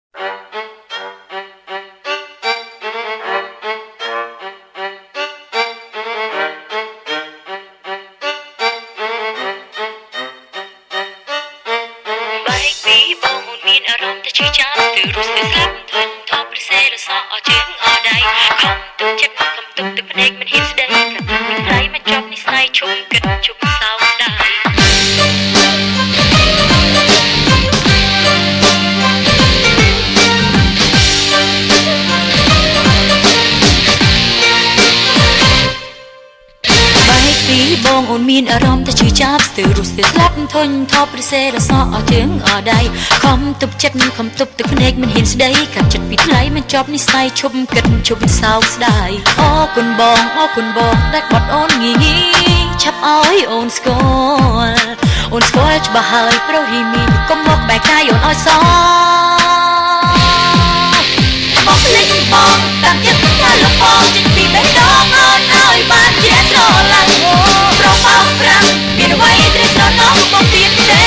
បែកពីបងអូនមានអារម្មណ៍តែឈឺចាប់គឺរស់ទៅស្លាប់ធន់ថប់ប្រសេរសអជើងអដៃខំទុកចិត្តខំទុកទឹកភ្នែកមិនហ៊ានស្ដីប្រទះមិនថ្លៃមិនចប់និស័យជុំគិតជុំសោកស្ដាយបងអូនមានអារម្មណ៍តែឈឺចាប់ស្ទើររស់ស្ទើរស្លាប់ធន់ថប់ប្រសេរសអជើងអដៃខំទប់ចិត្តខំទប់ទឹកភ្នែកមិនហ៊ានស្ដីកាត់ចិត្តពីថ្លៃមិនចប់និស័យឈប់គិតឈប់សោកស្ដាយអរគុណបងដែលបាត់អូនងាយឆាប់ឲ្យអូនស្គាល់អូនស្គាល់ច្បាស់ហើយប្រុសរីមីកុំមកបែកកាយអូនឲ្យសោអស់លេងបងតាំងចិត្តថាលោកបងចិត្តពីបេះដូងអូនឲ្យបានជាស្រឡាញ់ប្រោបអោប្រាំមានអ្វីត្រេកស្រណោបងទៀតទេ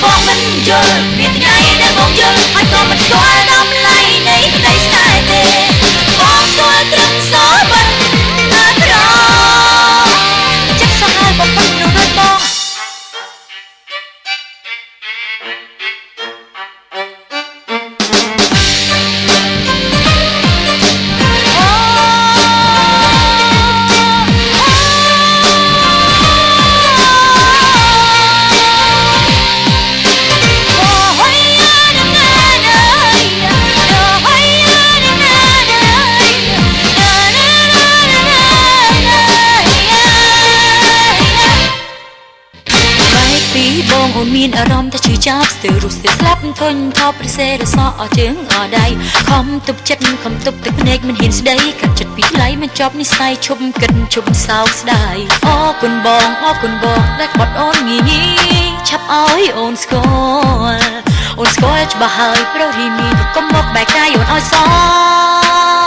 បងមិនយល់មានថ្ងៃដែលបងយល់ហើយក៏មិនស្គាល់តម្លៃនៃក្តីស្នេហ៍ទេបងស្គាល់ត្រឹមសោបិទអាត្រង់ចិត្តសាហាវបំផុតនោះដូចបងបងអូនមានអារម្មណ៍តែឈឺចាប់ស្ទើររស់ស្ទើរស្លាប់ធន់ថប់ប្រសេរសអជើងអដៃខំទប់ចិត្តខំទប់ទឹកភ្នែកមិនហ៊ានស្ដីកាត់ចិត្តពីថ្លៃមិនចប់និស័យឈប់គិតឈប់សោកស្ដាយអរគុណបងដែលបាត់អូនងាយឆាប់ឲ្យអូនស្គាល់ច្បាស់ហើយប្រុសរីមីកុំមកបែកកាយអូនឲ្យសោ